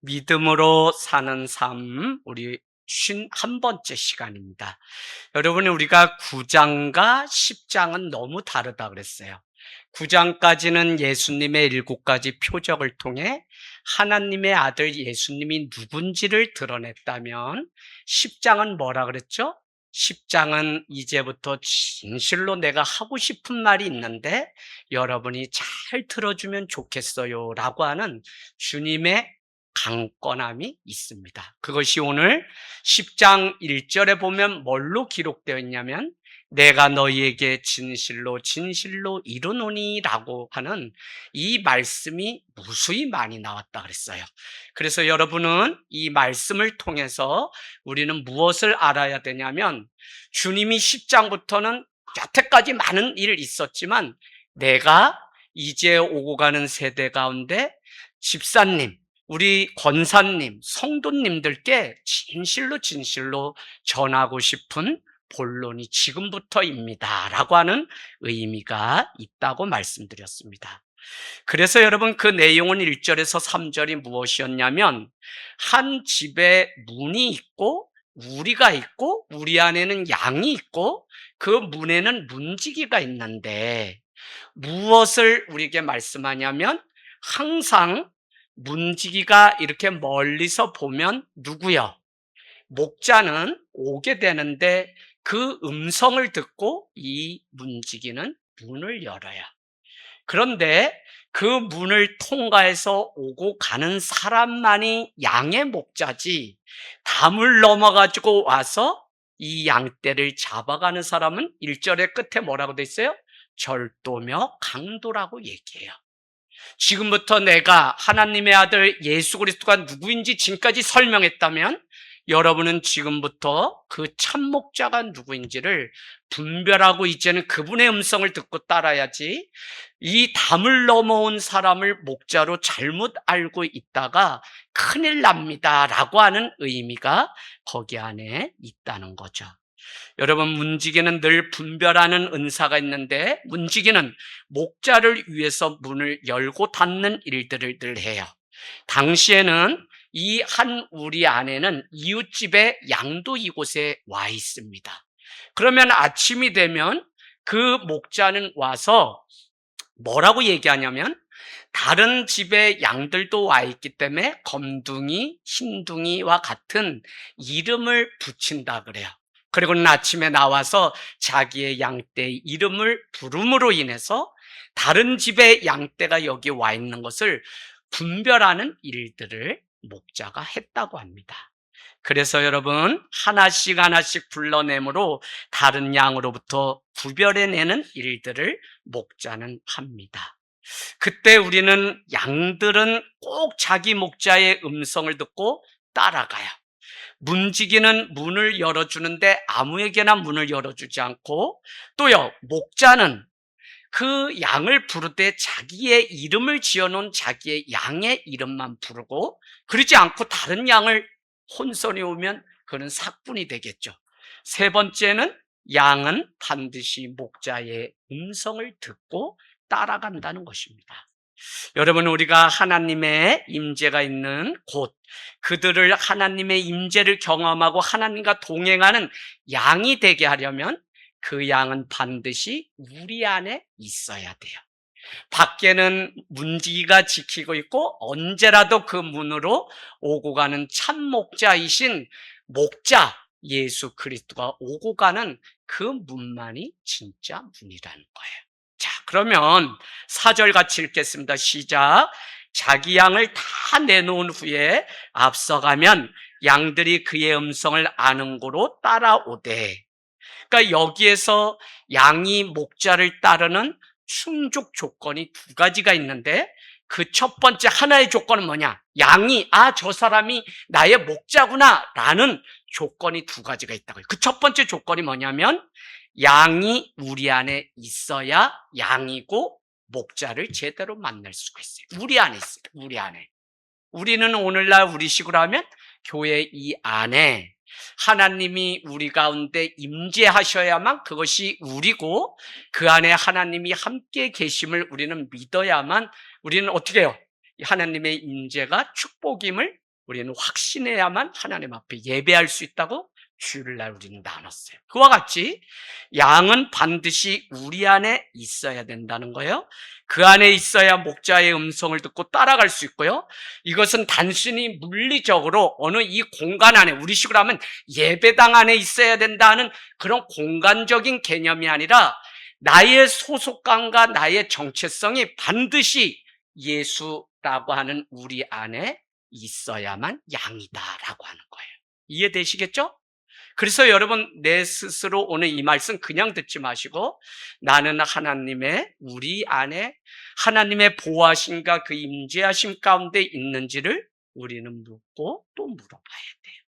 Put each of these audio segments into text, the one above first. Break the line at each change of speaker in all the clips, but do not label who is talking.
믿음으로 사는 삶, 우리 51번째 시간입니다. 여러분, 우리가 9장과 10장은 너무 다르다 그랬어요. 9장까지는 예수님의 7가지 표적을 통해 하나님의 아들 예수님이 누군지를 드러냈다면, 10장은 뭐라 그랬죠? 10장은 이제부터 진실로 내가 하고 싶은 말이 있는데 여러분이 잘 들어주면 좋겠어요 라고 하는 주님의 강권함이 있습니다. 그것이 오늘 10장 1절에 보면 뭘로 기록되어 있냐면, 내가 너희에게 진실로 진실로 이르노니 라고 하는 이 말씀이 무수히 많이 나왔다 그랬어요. 그래서 여러분은 이 말씀을 통해서 우리는 무엇을 알아야 되냐면, 주님이 10장부터는 여태까지 많은 일이 있었지만 내가 이제 오고 가는 세대 가운데 집사님, 우리 권사님, 성도님들께 진실로 진실로 전하고 싶은 본론이 지금부터입니다 라고 하는 의미가 있다고 말씀드렸습니다. 그래서 여러분, 그 내용은 1절에서 3절이 무엇이었냐면, 한 집에 문이 있고 우리가 있고 우리 안에는 양이 있고 그 문에는 문지기가 있는데, 무엇을 우리에게 말씀하냐면, 항상 문지기가 이렇게 멀리서 보면 누구요? 목자는 오게 되는데 그 음성을 듣고 이 문지기는 문을 열어요. 그런데 그 문을 통과해서 오고 가는 사람만이 양의 목자지, 담을 넘어가지고 와서 이 양떼를 잡아가는 사람은 1절의 끝에 뭐라고 돼 있어요? 절도며 강도라고 얘기해요. 지금부터 내가 하나님의 아들 예수 그리스도가 누구인지 지금까지 설명했다면, 여러분은 지금부터 그 참목자가 누구인지를 분별하고 이제는 그분의 음성을 듣고 따라야지, 이 담을 넘어온 사람을 목자로 잘못 알고 있다가 큰일 납니다 라고 하는 의미가 거기 안에 있다는 거죠. 여러분, 문지기는 늘 분별하는 은사가 있는데, 문지기는 목자를 위해서 문을 열고 닫는 일들을 늘 해요. 당시에는 이 한 우리 안에는 이웃집의 양도 이곳에 와 있습니다. 그러면 아침이 되면 그 목자는 와서 뭐라고 얘기하냐면, 다른 집의 양들도 와 있기 때문에 검둥이, 흰둥이와 같은 이름을 붙인다 그래요. 그리고는 아침에 나와서 자기의 양떼의 이름을 부름으로 인해서 다른 집의 양떼가 여기 와 있는 것을 분별하는 일들을 목자가 했다고 합니다. 그래서 여러분, 하나씩 하나씩 불러내므로 다른 양으로부터 구별해내는 일들을 목자는 합니다. 그때 우리는, 양들은 꼭 자기 목자의 음성을 듣고 따라가요. 문지기는 문을 열어주는데 아무에게나 문을 열어주지 않고, 또요, 목자는 그 양을 부르되 자기의 이름을 지어놓은 자기의 양의 이름만 부르고, 그러지 않고 다른 양을 혼선이 오면 그는 삭분이 되겠죠. 세 번째는, 양은 반드시 목자의 음성을 듣고 따라간다는 것입니다. 여러분, 우리가 하나님의 임재가 있는 곳, 그들을 하나님의 임재를 경험하고 하나님과 동행하는 양이 되게 하려면 그 양은 반드시 우리 안에 있어야 돼요. 밖에는 문지기가 지키고 있고 언제라도 그 문으로 오고 가는 참 목자이신 목자 예수 그리스도가 오고 가는 그 문만이 진짜 문이라는 거예요. 자, 그러면 4절 같이 읽겠습니다. 시작. 자기 양을 다 내놓은 후에 앞서가면 양들이 그의 음성을 아는 고로 따라오되. 그러니까 여기에서 양이 목자를 따르는 충족 조건이 두 가지가 있는데, 그 첫 번째 하나의 조건은 뭐냐? 양이, 저 사람이 나의 목자구나 라는 조건이 두 가지가 있다고요. 그 첫 번째 조건이 뭐냐면, 양이 우리 안에 있어야 양이고 목자를 제대로 만날 수가 있어요. 우리 안에 있어요. 우리 안에. 우리는 오늘날 우리식으로 하면 교회 이 안에 하나님이 우리 가운데 임재하셔야만 그것이 우리고, 그 안에 하나님이 함께 계심을 우리는 믿어야만 우리는 어떻게 해요? 하나님의 임재가 축복임을 우리는 확신해야만 하나님 앞에 예배할 수 있다고 주일날 우리는 나눴어요. 그와 같이 양은 반드시 우리 안에 있어야 된다는 거예요. 그 안에 있어야 목자의 음성을 듣고 따라갈 수 있고요. 이것은 단순히 물리적으로 어느 이 공간 안에, 우리식으로 하면 예배당 안에 있어야 된다는 그런 공간적인 개념이 아니라 나의 소속감과 나의 정체성이 반드시 예수라고 하는 우리 안에 있어야만 양이다라고 하는 거예요. 이해되시겠죠? 그래서 여러분, 내 스스로 오늘 이 말씀 그냥 듣지 마시고 나는 우리 안에 하나님의 보호하심과 그 임재하심 가운데 있는지를 우리는 묻고 또 물어봐야 돼요.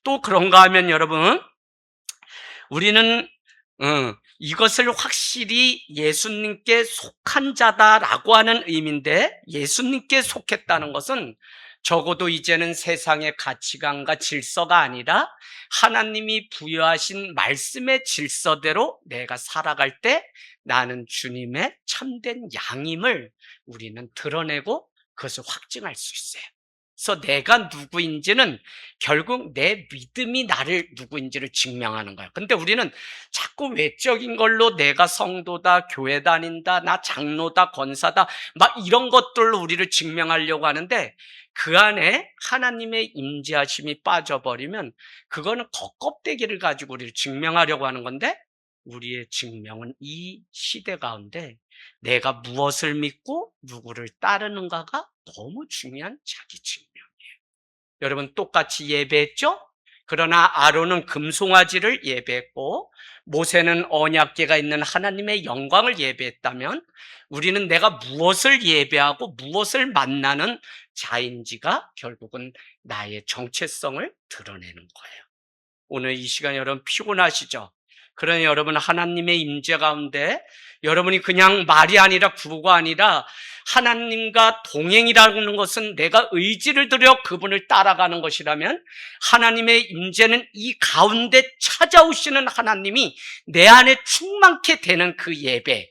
또 그런가 하면 여러분, 우리는 이것을 확실히 예수님께 속한 자다라고 하는 의미인데, 예수님께 속했다는 것은 적어도 이제는 세상의 가치관과 질서가 아니라 하나님이 부여하신 말씀의 질서대로 내가 살아갈 때 나는 주님의 참된 양임을 우리는 드러내고 그것을 확증할 수 있어요. 그래서 내가 누구인지는 결국 내 믿음이 나를 누구인지를 증명하는 거예요. 근데 우리는 자꾸 외적인 걸로 내가 성도다, 교회 다닌다, 나 장로다, 권사다, 막 이런 것들로 우리를 증명하려고 하는데, 그 안에 하나님의 임재하심이 빠져버리면 그거는 겉껍데기를 가지고 우리를 증명하려고 하는 건데, 우리의 증명은 이 시대 가운데 내가 무엇을 믿고 누구를 따르는가가 너무 중요한 자기 증명이에요. 여러분, 똑같이 예배했죠? 그러나 아론은 금송아지를 예배했고 모세는 언약궤가 있는 하나님의 영광을 예배했다면, 우리는 내가 무엇을 예배하고 무엇을 만나는 자인지가 결국은 나의 정체성을 드러내는 거예요. 오늘 이 시간 여러분 피곤하시죠? 그러니 여러분, 하나님의 임재 가운데 여러분이 그냥 말이 아니라 구호가 아니라 하나님과 동행이라는 것은 내가 의지를 들여 그분을 따라가는 것이라면, 하나님의 임재는 이 가운데 찾아오시는 하나님이 내 안에 충만케 되는 그 예배.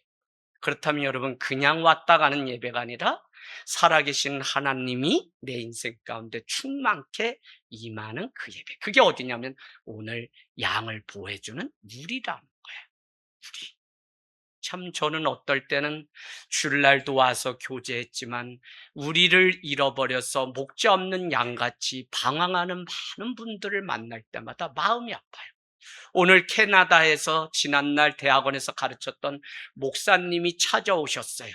그렇다면 여러분, 그냥 왔다 가는 예배가 아니라 살아계신 하나님이 내 인생 가운데 충만케 임하는 그 예배. 그게 어디냐면 오늘 양을 보호해주는 우리라는 거예요. 우리. 참 저는 어떨 때는 주일날도 와서 교제했지만 우리를 잃어버려서 목자 없는 양같이 방황하는 많은 분들을 만날 때마다 마음이 아파요. 오늘 캐나다에서 지난날 대학원에서 가르쳤던 목사님이 찾아오셨어요.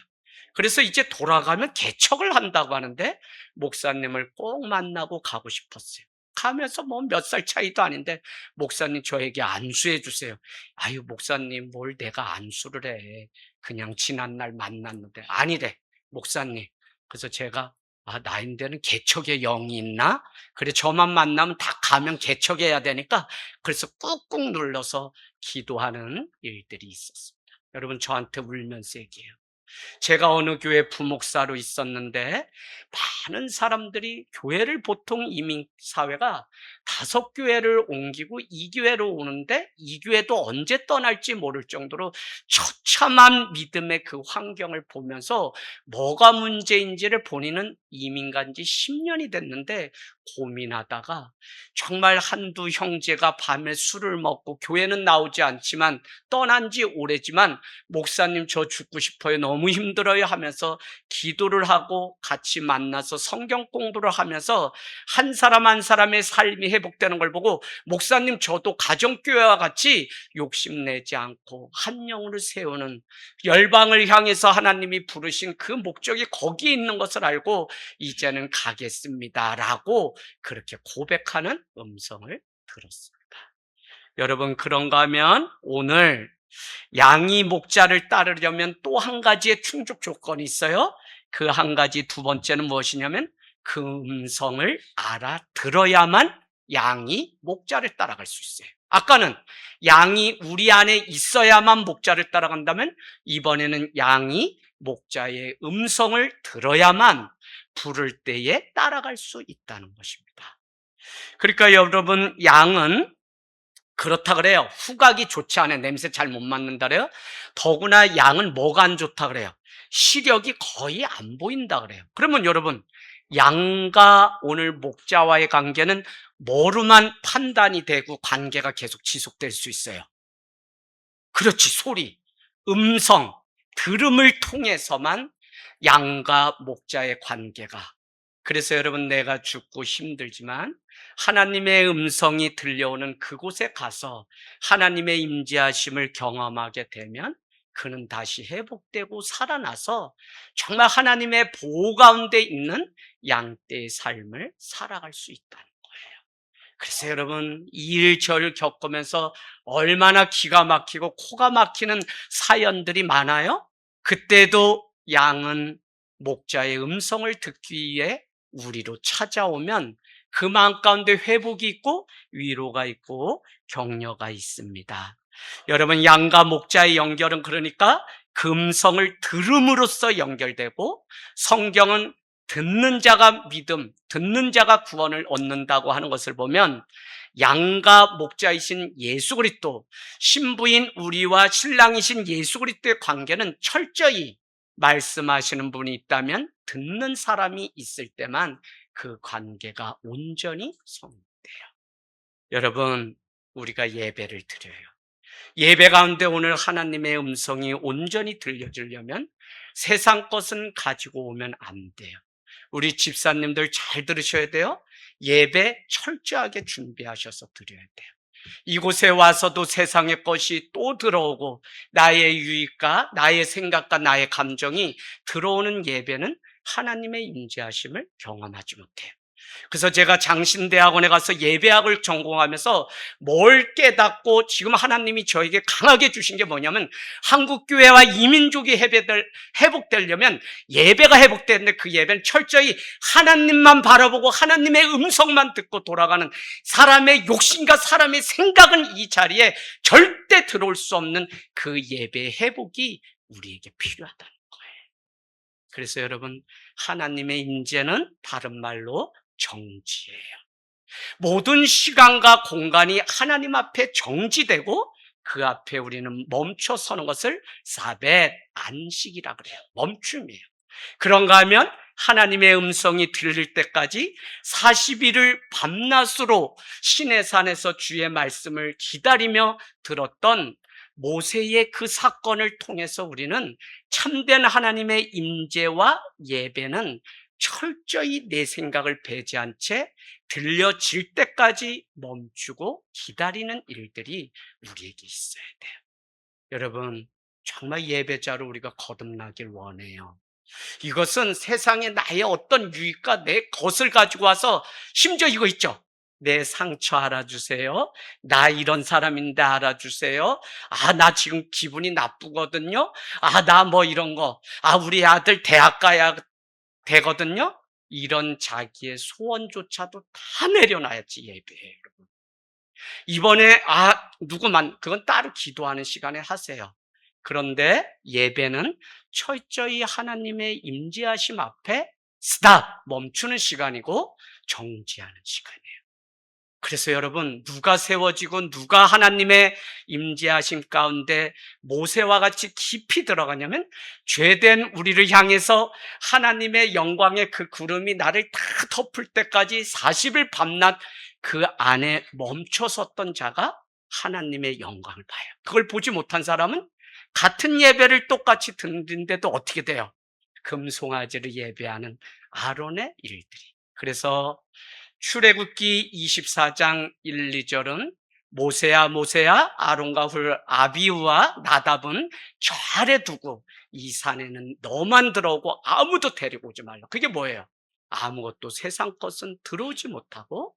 그래서 이제 돌아가면 개척을 한다고 하는데 목사님을 꼭 만나고 가고 싶었어요. 가면서 뭐 몇 살 차이도 아닌데, 목사님 저에게 안수해 주세요. 아유, 목사님 뭘 내가 안수를 해. 그냥 지난날 만났는데. 아니래, 목사님. 그래서 제가 나인데는 개척의 영이 있나? 그래, 저만 만나면 다 가면 개척해야 되니까 그래서 꾹꾹 눌러서 기도하는 일들이 있었습니다. 여러분, 저한테 울면서 얘기해요. 제가 어느 교회 부목사로 있었는데 많은 사람들이 교회를, 보통 이민사회가 5교회를 옮기고 이 교회로 오는데 이 교회도 언제 떠날지 모를 정도로 처참한 믿음의 그 환경을 보면서 뭐가 문제인지를 본인은 이민 간 지 10년이 됐는데 고민하다가 정말 한두 형제가 밤에 술을 먹고, 교회는 나오지 않지만 떠난 지 오래지만 목사님 저 죽고 싶어요, 너무 힘들어요 하면서 기도를 하고 같이 만나서 성경 공부를 하면서 한 사람 한 사람의 삶이 회복되는 걸 보고, 목사님 저도 가정교회와 같이 욕심내지 않고 한 영혼을 세우는, 열방을 향해서 하나님이 부르신 그 목적이 거기에 있는 것을 알고 이제는 가겠습니다라고 그렇게 고백하는 음성을 들었습니다. 여러분, 그런가 하면 오늘 양이 목자를 따르려면 또 한 가지의 충족 조건이 있어요. 그 한 가지, 두 번째는 무엇이냐면 그 음성을 알아들어야만 양이 목자를 따라갈 수 있어요. 아까는 양이 우리 안에 있어야만 목자를 따라간다면, 이번에는 양이 목자의 음성을 들어야만 부를 때에 따라갈 수 있다는 것입니다. 그러니까 여러분, 양은 그렇다 그래요. 후각이 좋지 않아요. 냄새 잘 못 맡는다 그래요. 더구나 양은 뭐가 안 좋다 그래요. 시력이 거의 안 보인다 그래요. 그러면 여러분, 양과 오늘 목자와의 관계는 뭐로만 판단이 되고 관계가 계속 지속될 수 있어요? 그렇지, 소리, 음성, 들음을 통해서만 양과 목자의 관계가. 그래서 여러분, 내가 죽고 힘들지만 하나님의 음성이 들려오는 그곳에 가서 하나님의 임재하심을 경험하게 되면 그는 다시 회복되고 살아나서 정말 하나님의 보호 가운데 있는 양떼의 삶을 살아갈 수 있다는 거예요. 그래서 여러분, 이 일 저일 겪으면서 얼마나 기가 막히고 코가 막히는 사연들이 많아요. 그때도 양은 목자의 음성을 듣기 위해 우리로 찾아오면 그 마음 가운데 회복이 있고 위로가 있고 격려가 있습니다. 여러분, 양과 목자의 연결은 그러니까 그 음성을 들음으로써 연결되고, 성경은 듣는 자가 믿음, 듣는 자가 구원을 얻는다고 하는 것을 보면 양과 목자이신 예수 그리스도, 신부인 우리와 신랑이신 예수 그리스도의 관계는 철저히 말씀하시는 분이 있다면 듣는 사람이 있을 때만 그 관계가 온전히 성립돼요. 여러분, 우리가 예배를 드려요. 예배 가운데 오늘 하나님의 음성이 온전히 들려주려면 세상 것은 가지고 오면 안 돼요. 우리 집사님들 잘 들으셔야 돼요. 예배 철저하게 준비하셔서 드려야 돼요. 이곳에 와서도 세상의 것이 또 들어오고 나의 유익과 나의 생각과 나의 감정이 들어오는 예배는 하나님의 임재하심을 경험하지 못해요. 그래서 제가 장신대학원에 가서 예배학을 전공하면서 뭘 깨닫고 지금 하나님이 저에게 강하게 주신 게 뭐냐면, 한국교회와 이민족이 회복되려면 예배가 회복되는데 그 예배는 철저히 하나님만 바라보고 하나님의 음성만 듣고 돌아가는, 사람의 욕심과 사람의 생각은 이 자리에 절대 들어올 수 없는 그 예배의 회복이 우리에게 필요하다는 거예요. 그래서 여러분, 하나님의 임재는 다른 말로 정지예요. 모든 시간과 공간이 하나님 앞에 정지되고 그 앞에 우리는 멈춰 서는 것을 사벳, 안식이라 그래요. 멈춤이에요. 그런가 하면 하나님의 음성이 들릴 때까지 40일을 밤낮으로 시내산에서 주의 말씀을 기다리며 들었던 모세의 그 사건을 통해서 우리는 참된 하나님의 임재와 예배는 철저히 내 생각을 배제한 채 들려질 때까지 멈추고 기다리는 일들이 우리에게 있어야 돼요. 여러분, 정말 예배자로 우리가 거듭나길 원해요. 이것은 세상에 나의 어떤 유익과 내 것을 가지고 와서, 심지어 이거 있죠. 내 상처 알아주세요. 나 이런 사람인데 알아주세요. 아, 나 지금 기분이 나쁘거든요. 아, 나 뭐 이런 거. 아, 우리 아들 대학 가야 되거든요. 이런 자기의 소원조차도 다 내려놔야지 예배예요, 여러분. 이번에 누구만, 그건 따로 기도하는 시간에 하세요. 그런데 예배는 철저히 하나님의 임재하심 앞에 스탑, 멈추는 시간이고 정지하는 시간이에요. 그래서 여러분, 누가 세워지고 누가 하나님의 임재하심 가운데 모세와 같이 깊이 들어가냐면, 죄된 우리를 향해서 하나님의 영광의 그 구름이 나를 다 덮을 때까지 40일 밤낮 그 안에 멈춰 섰던 자가 하나님의 영광을 봐요. 그걸 보지 못한 사람은 같은 예배를 똑같이 듣는데도 어떻게 돼요? 금송아지를 예배하는 아론의 일들이. 그래서 출애굽기 24장 1, 2절은 모세야 모세야 아론과 훌 아비우와 나답은 저 아래 두고 이 산에는 너만 들어오고 아무도 데리고 오지 말라. 그게 뭐예요? 아무것도 세상 것은 들어오지 못하고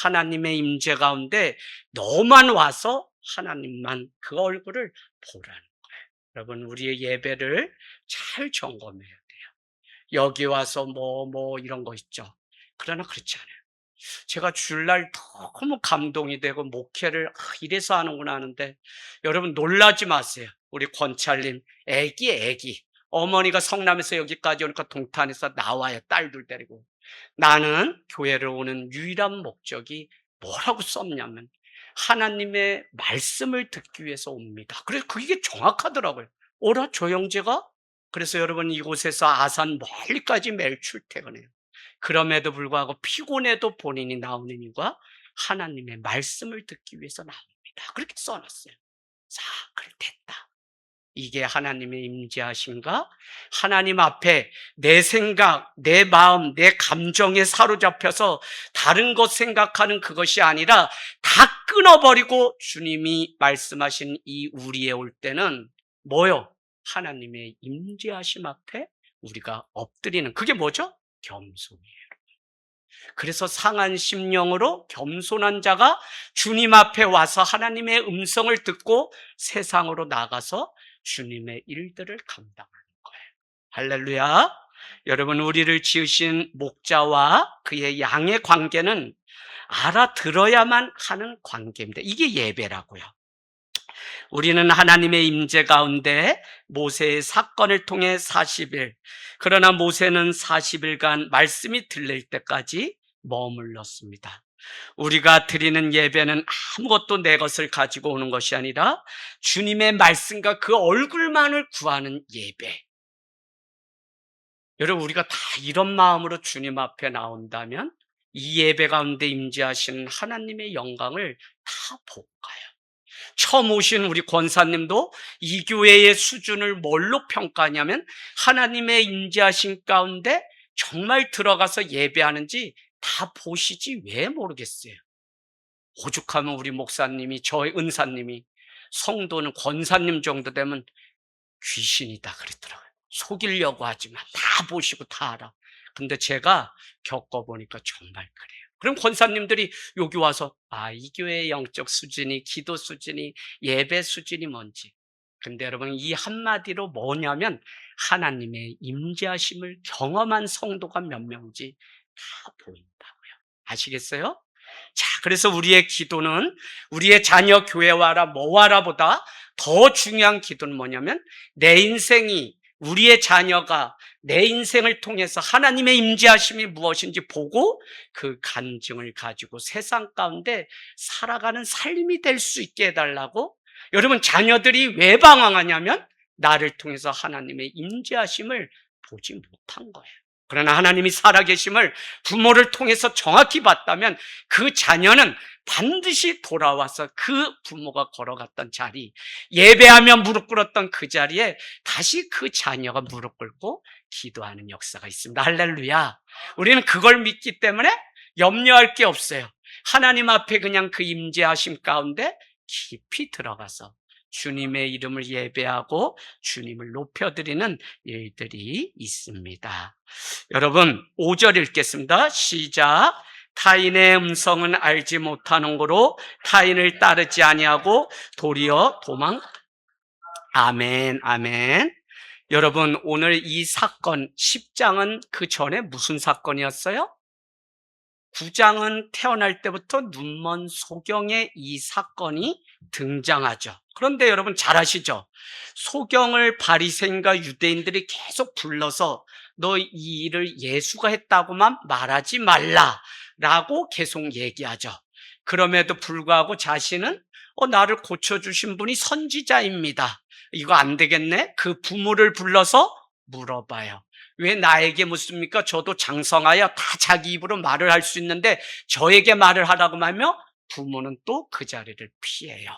하나님의 임재 가운데 너만 와서 하나님만 그 얼굴을 보라는 거예요. 여러분, 우리의 예배를 잘 점검해야 돼요. 여기 와서 뭐 이런 거 있죠. 그러나 그렇지 않아요. 제가 주일날 너무 감동이 되고 목회를 이래서 하는구나 하는데, 여러분 놀라지 마세요. 우리 권찰님 애기 어머니가 성남에서 여기까지 오니까 동탄에서 나와요. 딸들 데리고. 나는 교회를 오는 유일한 목적이 뭐라고 썼냐면 하나님의 말씀을 듣기 위해서 옵니다. 그래서 그게 정확하더라고요. 오라 저 형제가? 그래서 여러분, 이곳에서 아산 멀리까지 매일 출퇴근해요. 그럼에도 불구하고 피곤해도 본인이 나오는 이유가 하나님의 말씀을 듣기 위해서 나옵니다. 그렇게 써놨어요. 자, 그래 됐다. 이게 하나님의 임재하심과 하나님 앞에 내 생각, 내 마음, 내 감정에 사로잡혀서 다른 것 생각하는 그것이 아니라 다 끊어버리고 주님이 말씀하신 이 우리에 올 때는 뭐요? 하나님의 임재하심 앞에 우리가 엎드리는, 그게 뭐죠? 겸손이에요. 그래서 상한 심령으로 겸손한 자가 주님 앞에 와서 하나님의 음성을 듣고 세상으로 나가서 주님의 일들을 감당하는 거예요. 할렐루야. 여러분, 우리를 지으신 목자와 그의 양의 관계는 알아들어야만 하는 관계입니다. 이게 예배라고요. 우리는 하나님의 임재 가운데 모세의 사건을 통해 40일, 그러나 모세는 40일간 말씀이 들릴 때까지 머물렀습니다. 우리가 드리는 예배는 아무것도 내 것을 가지고 오는 것이 아니라 주님의 말씀과 그 얼굴만을 구하는 예배. 여러분, 우리가 다 이런 마음으로 주님 앞에 나온다면 이 예배 가운데 임재하시는 하나님의 영광을 다 보고 가요. 처음 오신 우리 권사님도 이 교회의 수준을 뭘로 평가하냐면 하나님의 임재하신 가운데 정말 들어가서 예배하는지 다 보시지 왜 모르겠어요. 오죽하면 우리 목사님이, 저의 은사님이, 성도는 권사님 정도 되면 귀신이다 그랬더라고요. 속이려고 하지만 다 보시고 다 알아. 근데 제가 겪어보니까 정말 그래요. 그럼 권사님들이 여기 와서 이 교회의 영적 수준이, 기도 수준이, 예배 수준이 뭔지. 근데 여러분, 이 한마디로 뭐냐면 하나님의 임재하심을 경험한 성도가 몇 명인지 다 보인다고요. 아시겠어요? 자, 그래서 우리의 기도는 우리의 자녀 교회 와라 뭐 와라 보다 더 중요한 기도는 뭐냐면 내 인생이, 우리의 자녀가 내 인생을 통해서 하나님의 임재하심이 무엇인지 보고 그 간증을 가지고 세상 가운데 살아가는 삶이 될 수 있게 해달라고. 여러분, 자녀들이 왜 방황하냐면 나를 통해서 하나님의 임재하심을 보지 못한 거예요. 그러나 하나님이 살아계심을 부모를 통해서 정확히 봤다면 그 자녀는 반드시 돌아와서 그 부모가 걸어갔던 자리, 예배하며 무릎 꿇었던 그 자리에 다시 그 자녀가 무릎 꿇고 기도하는 역사가 있습니다. 할렐루야. 우리는 그걸 믿기 때문에 염려할 게 없어요. 하나님 앞에 그냥 그 임재하심 가운데 깊이 들어가서 주님의 이름을 예배하고 주님을 높여드리는 일들이 있습니다. 여러분, 5절 읽겠습니다. 시작. 타인의 음성은 알지 못하는 거로 타인을 따르지 아니하고 도리어 도망. 아멘, 아멘. 여러분, 오늘 이 사건 10장은 그 전에 무슨 사건이었어요? 9장은 태어날 때부터 눈먼 소경의 이 사건이 등장하죠. 그런데 여러분 잘 아시죠? 소경을 바리새인과 유대인들이 계속 불러서 너 이 일을 예수가 했다고만 말하지 말라라고 계속 얘기하죠. 그럼에도 불구하고 자신은 나를 고쳐주신 분이 선지자입니다. 이거 안 되겠네? 그 부모를 불러서 물어봐요. 왜 나에게 묻습니까? 저도 장성하여 다 자기 입으로 말을 할 수 있는데 저에게 말을 하라고 하며 부모는 또 그 자리를 피해요.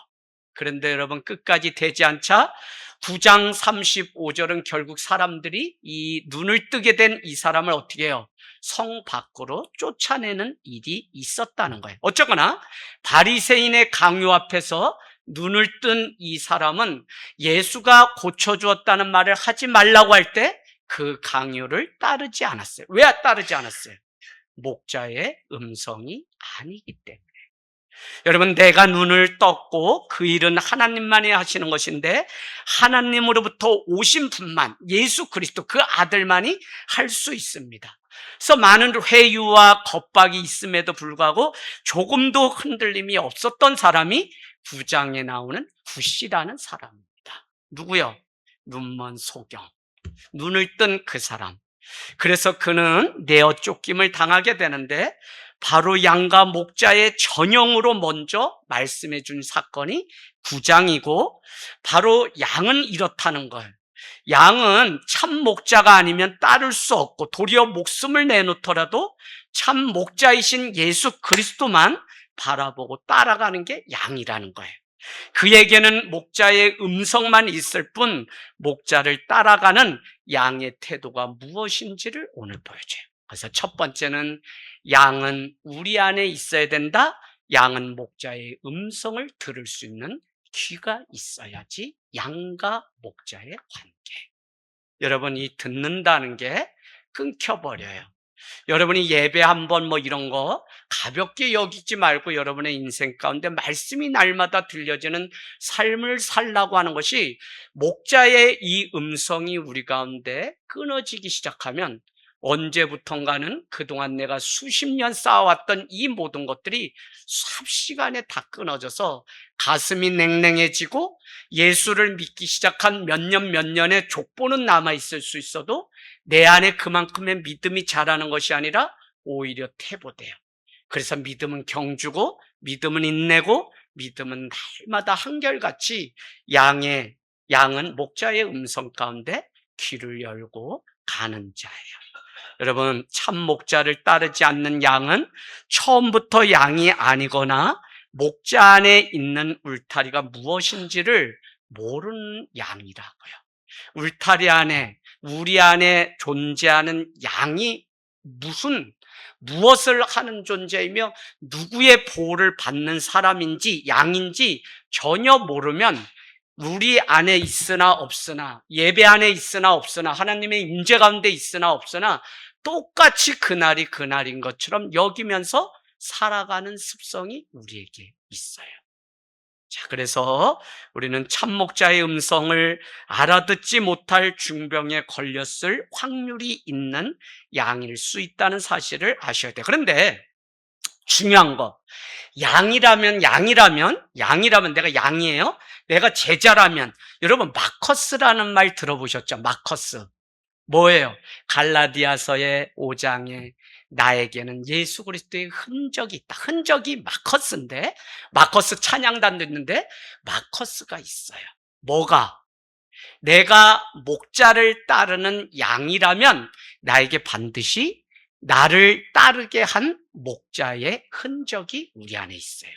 그런데 여러분, 끝까지 되지 않자 9장 35절은 결국 사람들이 이 눈을 뜨게 된 이 사람을 어떻게 해요? 성 밖으로 쫓아내는 일이 있었다는 거예요. 어쩌거나 바리새인의 강요 앞에서 눈을 뜬 이 사람은 예수가 고쳐주었다는 말을 하지 말라고 할 때 그 강요를 따르지 않았어요. 왜 따르지 않았어요? 목자의 음성이 아니기 때문에. 여러분, 내가 눈을 떴고 그 일은 하나님만이 하시는 것인데 하나님으로부터 오신 분만, 예수 그리스도 그 아들만이 할 수 있습니다. 그래서 많은 회유와 겁박이 있음에도 불구하고 조금도 흔들림이 없었던 사람이 9장에 나오는 굿이라는 사람입니다. 누구요? 눈먼 소경, 눈을 뜬 그 사람. 그래서 그는 내어 쫓김을 당하게 되는데 바로 양과 목자의 전형으로 먼저 말씀해 준 사건이 9장이고 바로 양은 이렇다는 걸. 양은 참 목자가 아니면 따를 수 없고 도리어 목숨을 내놓더라도 참 목자이신 예수 그리스도만 바라보고 따라가는 게 양이라는 거예요. 그에게는 목자의 음성만 있을 뿐 목자를 따라가는 양의 태도가 무엇인지를 오늘 보여줘요. 그래서 첫 번째는 양은 우리 안에 있어야 된다. 양은 목자의 음성을 들을 수 있는 귀가 있어야지 양과 목자의 관계. 여러분, 이 듣는다는 게 끊겨버려요. 여러분이 예배 한번 뭐 이런 거 가볍게 여기지 말고 여러분의 인생 가운데 말씀이 날마다 들려지는 삶을 살라고 하는 것이, 목자의 이 음성이 우리 가운데 끊어지기 시작하면 언제부턴가는 그동안 내가 수십 년 쌓아왔던 이 모든 것들이 삽시간에 다 끊어져서 가슴이 냉랭해지고 예수를 믿기 시작한 몇 년의 족보는 남아있을 수 있어도 내 안에 그만큼의 믿음이 자라는 것이 아니라 오히려 퇴보돼요. 그래서 믿음은 경주고 믿음은 인내고 믿음은 날마다 한결같이 양은 목자의 음성 가운데 귀를 열고 가는 자예요. 여러분, 참 목자를 따르지 않는 양은 처음부터 양이 아니거나 목자 안에 있는 울타리가 무엇인지를 모르는 양이라고요. 울타리 안에, 우리 안에 존재하는 양이 무엇을 하는 존재이며 누구의 보호를 받는 사람인지 양인지 전혀 모르면 우리 안에 있으나 없으나, 예배 안에 있으나 없으나, 하나님의 임재 가운데 있으나 없으나 똑같이 그날이 그날인 것처럼 여기면서 살아가는 습성이 우리에게 있어요. 자, 그래서 우리는 참 목자의 음성을 알아듣지 못할 중병에 걸렸을 확률이 있는 양일 수 있다는 사실을 아셔야 돼요. 그런데 중요한 거, 양이라면 내가 양이에요? 내가 제자라면, 여러분 마커스라는 말 들어보셨죠? 마커스. 뭐예요? 갈라디아서의 5장에 나에게는 예수 그리스도의 흔적이 있다. 흔적이 마커스인데, 마커스 찬양단도 있는데 마커스가 있어요. 뭐가? 내가 목자를 따르는 양이라면 나에게 반드시 나를 따르게 한 목자의 흔적이 우리 안에 있어요.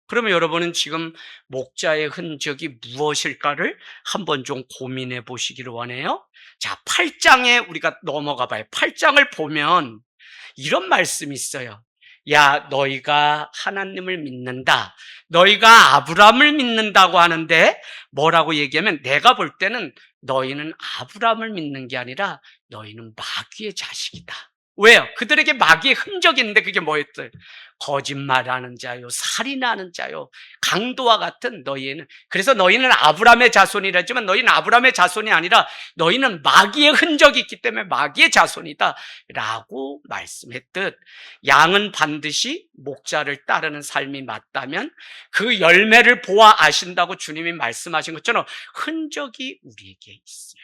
그러면 여러분은 지금 목자의 흔적이 무엇일까를 한번 좀 고민해 보시기를 원해요. 자, 8장에 우리가 넘어가 봐요. 8장을 보면 이런 말씀이 있어요. 야, 너희가 하나님을 믿는다. 너희가 아브라함을 믿는다고 하는데 뭐라고 얘기하면, 내가 볼 때는 너희는 아브라함을 믿는 게 아니라 너희는 마귀의 자식이다. 왜요? 그들에게 마귀의 흔적이 있는데 그게 뭐였어요? 거짓말하는 자요, 살인하는 자요, 강도와 같은 너희는, 그래서 너희는 아브라함의 자손이라지만 너희는 아브라함의 자손이 아니라 너희는 마귀의 흔적이 있기 때문에 마귀의 자손이다 라고 말씀했듯, 양은 반드시 목자를 따르는 삶이 맞다면 그 열매를 보아 아신다고 주님이 말씀하신 것처럼 흔적이 우리에게 있어요.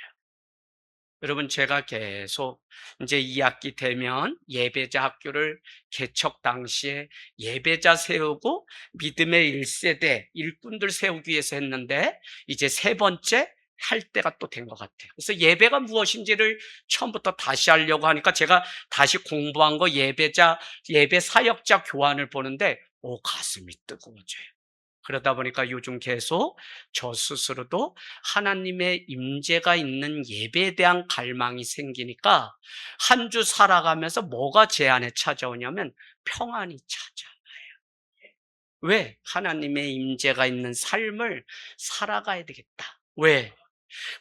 여러분, 제가 계속 이제 2학기 되면 예배자 학교를 개척 당시에 예배자 세우고 믿음의 1세대 일꾼들 세우기 위해서 했는데 이제 세 번째 할 때가 또 된 것 같아요. 그래서 예배가 무엇인지를 처음부터 다시 하려고 하니까 제가 다시 공부한 거 예배 사역자 교환을 보는데 가슴이 뜨거워져요. 그러다 보니까 요즘 계속 저 스스로도 하나님의 임재가 있는 예배에 대한 갈망이 생기니까 한 주 살아가면서 뭐가 제 안에 찾아오냐면 평안이 찾아와요. 왜? 하나님의 임재가 있는 삶을 살아가야 되겠다. 왜?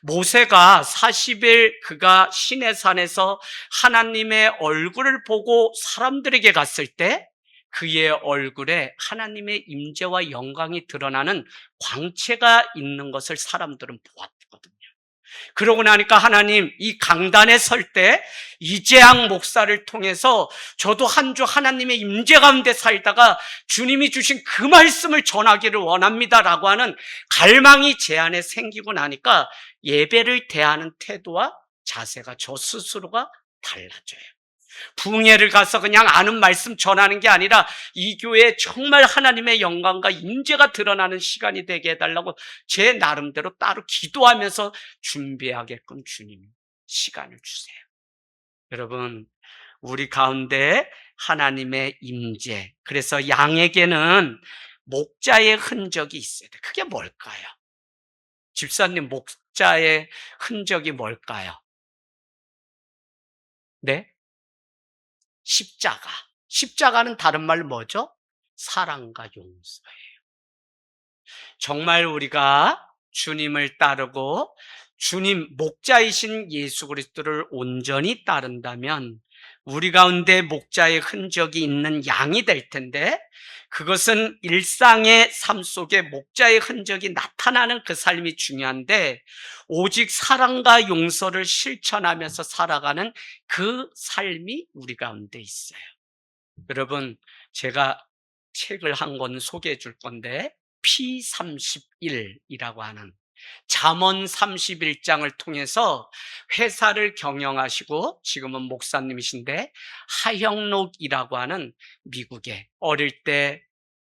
모세가 40일 그가 시내산에서 하나님의 얼굴을 보고 사람들에게 갔을 때 그의 얼굴에 하나님의 임재와 영광이 드러나는 광채가 있는 것을 사람들은 보았거든요. 그러고 나니까 하나님, 이 강단에 설 때 이재학 목사를 통해서 저도 한 주 하나님의 임재 가운데 살다가 주님이 주신 그 말씀을 전하기를 원합니다라고 하는 갈망이 제 안에 생기고 나니까 예배를 대하는 태도와 자세가 저 스스로가 달라져요. 부흥회를 가서 그냥 아는 말씀 전하는 게 아니라 이 교회에 정말 하나님의 영광과 임재가 드러나는 시간이 되게 해달라고 제 나름대로 따로 기도하면서 준비하게끔 주님 시간을 주세요. 여러분, 우리 가운데 하나님의 임재, 그래서 양에게는 목자의 흔적이 있어야 돼. 그게 뭘까요? 집사님, 목자의 흔적이 뭘까요? 네? 십자가. 십자가는 다른 말로 뭐죠? 사랑과 용서예요. 정말 우리가 주님을 따르고 주님 목자이신 예수 그리스도를 온전히 따른다면 우리 가운데 목자의 흔적이 있는 양이 될 텐데, 그것은 일상의 삶 속에 목자의 흔적이 나타나는 그 삶이 중요한데, 오직 사랑과 용서를 실천하면서 살아가는 그 삶이 우리 가운데 있어요. 여러분, 제가 책을 한 권 소개해 줄 건데, P31이라고 하는 잠언 31장을 통해서 회사를 경영하시고 지금은 목사님이신데, 하영록이라고 하는 미국에 어릴 때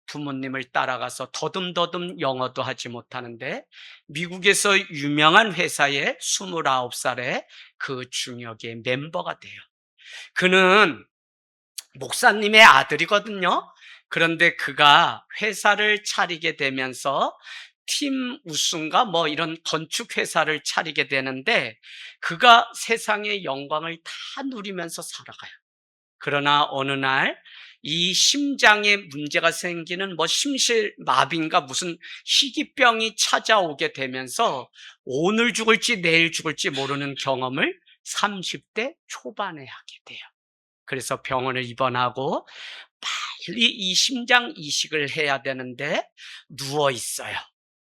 부모님을 따라가서 더듬더듬 영어도 하지 못하는데 미국에서 유명한 회사의 29살의 그 중역의 멤버가 돼요. 그는 목사님의 아들이거든요. 그런데 그가 회사를 차리게 되면서 팀 우승과 뭐 이런 건축 회사를 차리게 되는데, 그가 세상의 영광을 다 누리면서 살아가요. 그러나 어느 날 이 심장에 문제가 생기는 뭐 심실마비인가 무슨 희귀병이 찾아오게 되면서 오늘 죽을지 내일 죽을지 모르는 경험을 30대 초반에 하게 돼요. 그래서 병원을 입원하고 빨리 이 심장 이식을 해야 되는데 누워 있어요.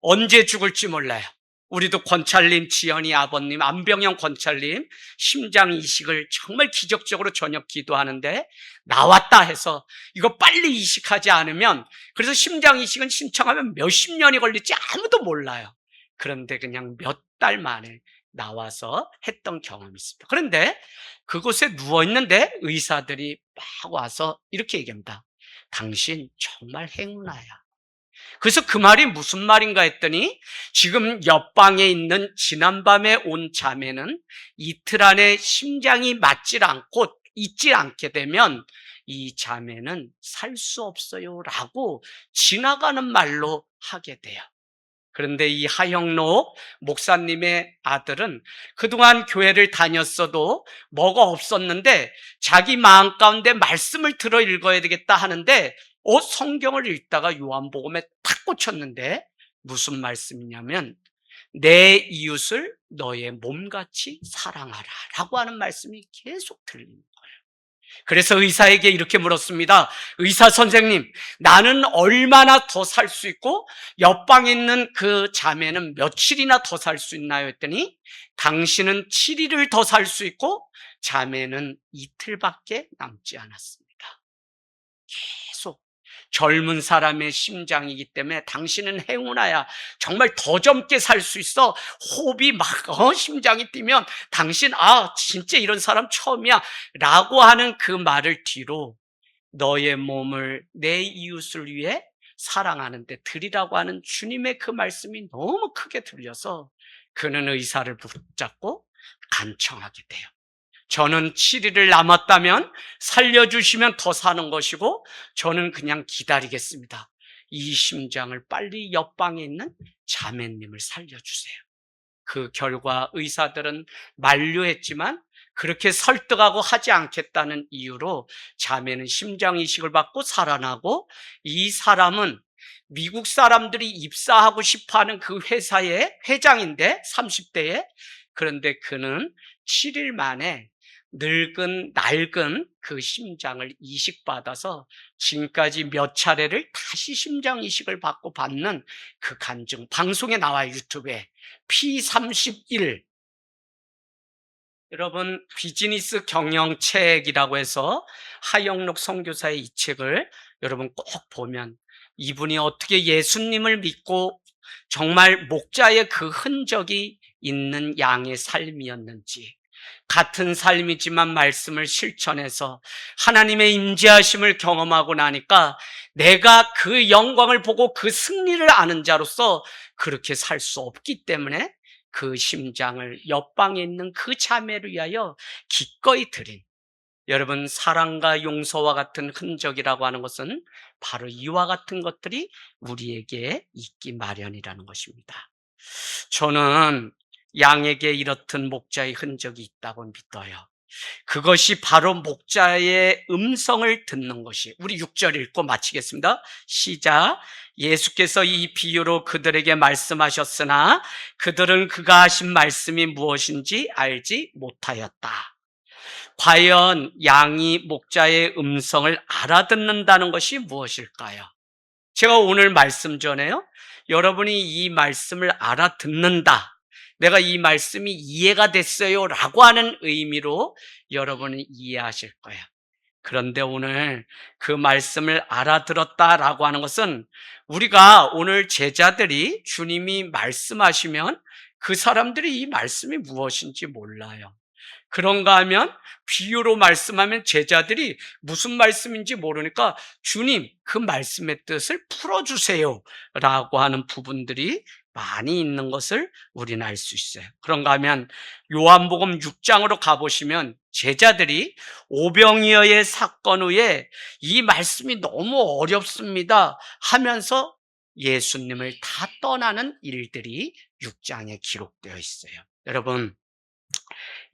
언제 죽을지 몰라요. 우리도 권찰님, 지연이 아버님, 안병영 권찰님 심장 이식을 정말 기적적으로 저녁 기도하는데 나왔다 해서 이거 빨리 이식하지 않으면, 그래서 심장 이식은 신청하면 몇십 년이 걸릴지 아무도 몰라요. 그런데 그냥 몇 달 만에 나와서 했던 경험이 있습니다. 그런데 그곳에 누워있는데 의사들이 막 와서 이렇게 얘기합니다. 당신 정말 행운아야. 그래서 그 말이 무슨 말인가 했더니, 지금 옆방에 있는 지난밤에 온 자매는 이틀 안에 심장이 맞질 않고 있지 않게 되면 이 자매는 살 수 없어요 라고 지나가는 말로 하게 돼요. 그런데 이 하영록 목사님의 아들은 그동안 교회를 다녔어도 뭐가 없었는데 자기 마음 가운데 말씀을 들어 읽어야 되겠다 하는데 성경을 읽다가 요한복음에 탁 꽂혔는데, 무슨 말씀이냐면 내 이웃을 너의 몸같이 사랑하라 라고 하는 말씀이 계속 들리는 거예요. 그래서 의사에게 이렇게 물었습니다. 의사 선생님, 나는 얼마나 더 살 수 있고 옆방에 있는 그 자매는 며칠이나 더 살 수 있나요? 했더니 당신은 7일을 더 살 수 있고 자매는 이틀밖에 남지 않았습니다. 계속 젊은 사람의 심장이기 때문에 당신은 행운아야, 정말 더 젊게 살 수 있어. 호흡이 막 심장이 뛰면 당신 진짜 이런 사람 처음이야 라고 하는 그 말을 뒤로 너의 몸을 내 이웃을 위해 사랑하는 데 드리라고 하는 주님의 그 말씀이 너무 크게 들려서 그는 의사를 붙잡고 간청하게 돼요. 저는 7일을 남았다면 살려주시면 더 사는 것이고 저는 그냥 기다리겠습니다. 이 심장을 빨리 옆방에 있는 자매님을 살려주세요. 그 결과 의사들은 만류했지만 그렇게 설득하고 하지 않겠다는 이유로 자매는 심장 이식을 받고 살아나고, 이 사람은 미국 사람들이 입사하고 싶어하는 그 회사의 회장인데 30대에, 그런데 그는 7일 만에 낡은 그 심장을 이식받아서 지금까지 몇 차례를 다시 심장 이식을 받는 그 간증 방송에 나와요. 유튜브에 P31. 여러분, 비즈니스 경영책이라고 해서 하영록 선교사의 이 책을 여러분 꼭 보면 이분이 어떻게 예수님을 믿고 정말 목자의 그 흔적이 있는 양의 삶이었는지, 같은 삶이지만 말씀을 실천해서 하나님의 임재하심을 경험하고 나니까 내가 그 영광을 보고 그 승리를 아는 자로서 그렇게 살 수 없기 때문에 그 심장을 옆방에 있는 그 자매를 위하여 기꺼이 드린, 여러분, 사랑과 용서와 같은 흔적이라고 하는 것은 바로 이와 같은 것들이 우리에게 있기 마련이라는 것입니다. 저는 양에게 이렇듯 목자의 흔적이 있다고 믿어요. 그것이 바로 목자의 음성을 듣는 것이, 우리 6절 읽고 마치겠습니다. 시작. 예수께서 이 비유로 그들에게 말씀하셨으나 그들은 그가 하신 말씀이 무엇인지 알지 못하였다. 과연 양이 목자의 음성을 알아듣는다는 것이 무엇일까요? 제가 오늘 말씀 전에요, 여러분이 이 말씀을 알아듣는다, 내가 이 말씀이 이해가 됐어요 라고 하는 의미로 여러분은 이해하실 거예요. 그런데 오늘 그 말씀을 알아들었다라고 하는 것은, 우리가 오늘 제자들이 주님이 말씀하시면 그 사람들이 이 말씀이 무엇인지 몰라요. 그런가 하면 비유로 말씀하면 제자들이 무슨 말씀인지 모르니까 주님, 그 말씀의 뜻을 풀어주세요 라고 하는 부분들이 많이 있는 것을 우리는 알 수 있어요. 그런가 하면 요한복음 6장으로 가보시면 제자들이 오병이어의 사건 후에 이 말씀이 너무 어렵습니다 하면서 예수님을 다 떠나는 일들이 6장에 기록되어 있어요. 여러분,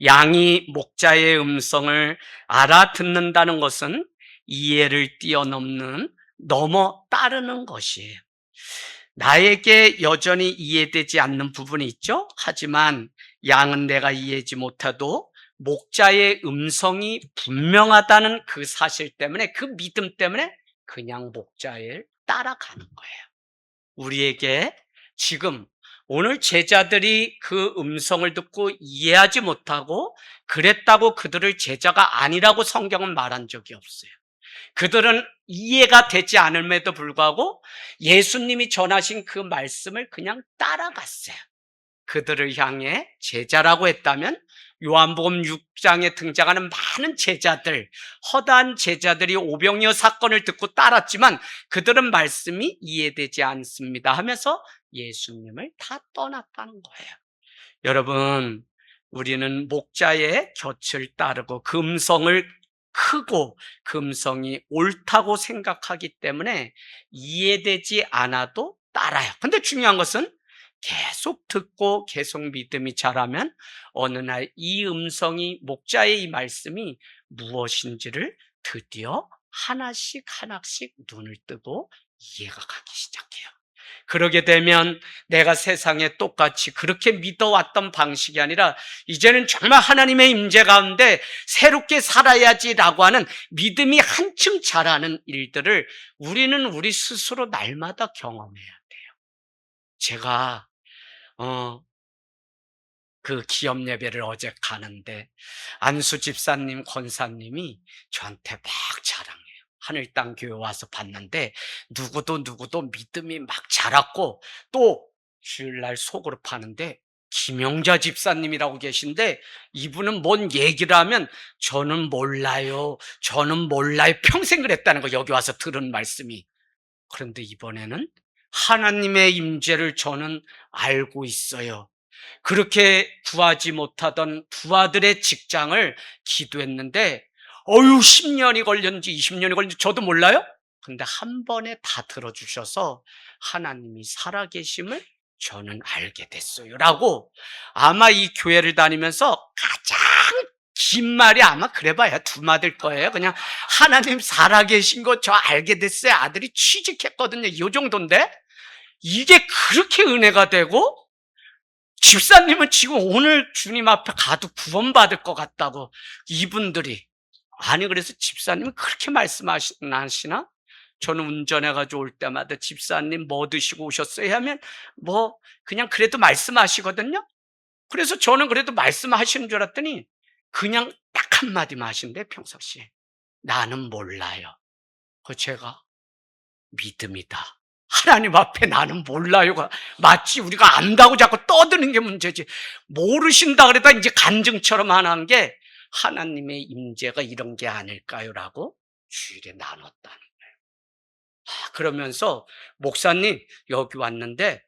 양이 목자의 음성을 알아듣는다는 것은 이해를 뛰어넘는, 넘어 따르는 것이에요. 나에게 여전히 이해되지 않는 부분이 있죠. 하지만 양은 내가 이해하지 못해도 목자의 음성이 분명하다는 그 사실 때문에, 그 믿음 때문에 그냥 목자를 따라가는 거예요. 우리에게 지금 오늘 제자들이 그 음성을 듣고 이해하지 못하고 그랬다고 그들을 제자가 아니라고 성경은 말한 적이 없어요. 그들은 이해가 되지 않음에도 불구하고 예수님이 전하신 그 말씀을 그냥 따라갔어요. 그들을 향해 제자라고 했다면 요한복음 6장에 등장하는 많은 제자들, 허다한 제자들이 오병이어 사건을 듣고 따랐지만 그들은 말씀이 이해되지 않습니다 하면서 예수님을 다 떠났다는 거예요. 여러분, 우리는 목자의 곁을 따르고 그 음성을 크고 그 음성이 옳다고 생각하기 때문에 이해되지 않아도 따라요. 근데 중요한 것은 계속 듣고 계속 믿음이 자라면 어느 날 이 음성이, 목자의 이 말씀이 무엇인지를 드디어 하나씩 하나씩 눈을 뜨고 이해가 가기 시작해요. 그러게 되면 내가 세상에 똑같이 그렇게 믿어왔던 방식이 아니라 이제는 정말 하나님의 임재 가운데 새롭게 살아야지라고 하는 믿음이 한층 자라는 일들을 우리는 우리 스스로 날마다 경험해야 돼요. 제가 그 기업 예배를 어제 가는데 안수 집사님, 권사님이 저한테 막 자랑해요. 하늘땅 교회 와서 봤는데 누구도 믿음이 막 자랐고, 또 주일날 속으로 파는데 김영자 집사님이라고 계신데 이분은 뭔 얘기를 하면 저는 몰라요 평생 그랬다는 거, 여기 와서 들은 말씀이. 그런데 이번에는 하나님의 임재를 저는 알고 있어요. 그렇게 구하지 못하던 두 아들의 직장을 기도했는데 10년이 걸렸는지 20년이 걸렸는지 저도 몰라요. 근데 한 번에 다 들어주셔서 하나님이 살아계심을 저는 알게 됐어요 라고, 아마 이 교회를 다니면서 가장 긴 말이 아마 그래봐야 두 마디일 거예요. 그냥 하나님 살아계신 거 저 알게 됐어요. 아들이 취직했거든요. 이 정도인데 이게 그렇게 은혜가 되고, 집사님은 지금 오늘 주님 앞에 가도 구원받을 것 같다고 이분들이. 아니, 그래서 집사님은 그렇게 말씀하시나? 저는 운전해가지고 올 때마다 집사님 뭐 드시고 오셨어요? 하면 뭐 그냥 그래도 말씀하시거든요. 그래서 저는 그래도 말씀하시는 줄 알았더니 그냥 딱 한마디만 하신대. 평상시에 나는 몰라요. 그 제가 믿음이다 하나님 앞에 나는 몰라요가 마치 우리가 안다고 자꾸 떠드는 게 문제지, 모르신다 그래도 이제 간증처럼 하는 게 하나님의 임재가 이런 게 아닐까요라고 주일에 나눴다는. 그러면서 목사님 여기 왔는데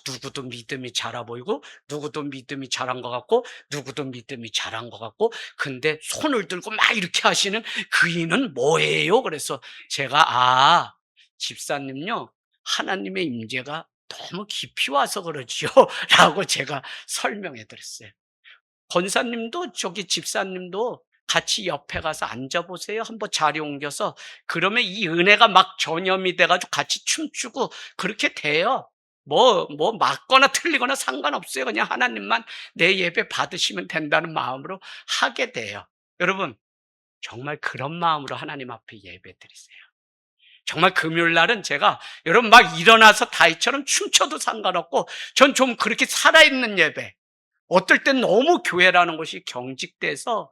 누구도 믿음이 자라 보이고 누구도 믿음이 자란 것 같고 누구도 믿음이 자란 것 같고, 근데 손을 들고 막 이렇게 하시는 그 이는 뭐예요? 그래서 제가 집사님요, 하나님의 임재가 너무 깊이 와서 그러지요 라고 제가 설명해 드렸어요. 권사님도 저기 집사님도 같이 옆에 가서 앉아보세요. 한번 자리 옮겨서. 그러면 이 은혜가 막 전염이 돼가지고 같이 춤추고 그렇게 돼요. 뭐 맞거나 틀리거나 상관없어요. 그냥 하나님만 내 예배 받으시면 된다는 마음으로 하게 돼요. 여러분, 정말 그런 마음으로 하나님 앞에 예배 드리세요. 정말 금요일 날은 제가 여러분 막 일어나서 다이처럼 춤춰도 상관없고 전 좀 그렇게 살아있는 예배, 어떨 땐 너무 교회라는 것이 경직돼서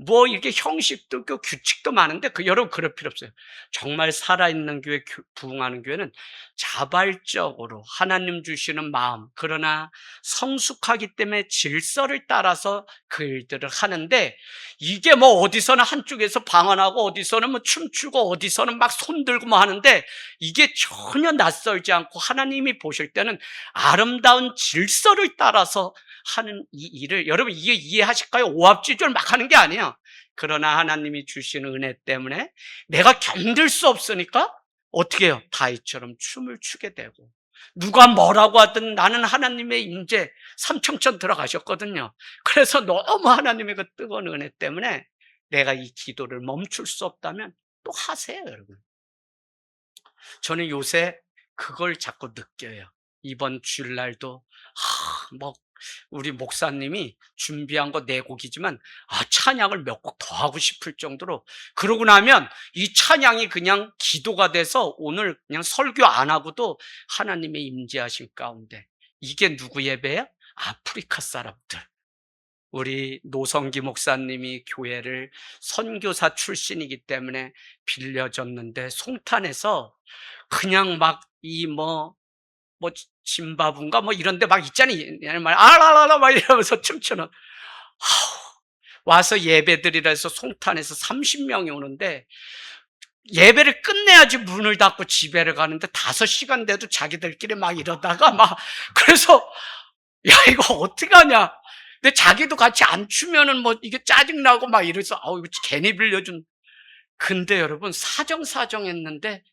뭐 이렇게 형식도 있고 규칙도 많은데 여러분 그럴 필요 없어요. 정말 살아있는 교회, 부흥하는 교회는 자발적으로 하나님 주시는 마음, 그러나 성숙하기 때문에 질서를 따라서 그 일들을 하는데, 이게 뭐 어디서는 한쪽에서 방언하고 어디서는 뭐 춤추고 어디서는 막 손들고 뭐 하는데, 이게 전혀 낯설지 않고 하나님이 보실 때는 아름다운 질서를 따라서 하는 이 일을, 여러분 이게 이해하실까요? 오합지졸 막 하는 게 아니에요. 그러나 하나님이 주시는 은혜 때문에 내가 견딜 수 없으니까 어떻게 해요? 다윗처럼 춤을 추게 되고, 누가 뭐라고 하든 나는 하나님의 임재, 삼청천 들어가셨거든요. 그래서 너무 하나님의 그 뜨거운 은혜 때문에 내가 이 기도를 멈출 수 없다면 또 하세요, 여러분. 저는 요새 그걸 자꾸 느껴요. 이번 주일날도 뭐 우리 목사님이 준비한 거 네 곡이지만 찬양을 몇 곡 더 하고 싶을 정도로, 그러고 나면 이 찬양이 그냥 기도가 돼서 오늘 그냥 설교 안 하고도 하나님의 임재하신 가운데, 이게 누구 예배야? 아프리카 사람들. 우리 노성기 목사님이 교회를 선교사 출신이기 때문에 빌려줬는데 송탄에서 그냥 막 뭐 짐바브인가 뭐 이런 데 막 있잖아요. 알라라라 막 이러면서 춤추는. 와서 예배드리라 해서 송탄에서 30명이 오는데, 예배를 끝내야지 문을 닫고 집에를 가는데 5시간 돼도 자기들끼리 막 이러다가 막, 그래서 야 이거 어떡하냐. 근데 자기도 같이 안 추면은 뭐 이게 짜증나고 막 이래서 이거 괜히 빌려준. 근데 여러분 사정했는데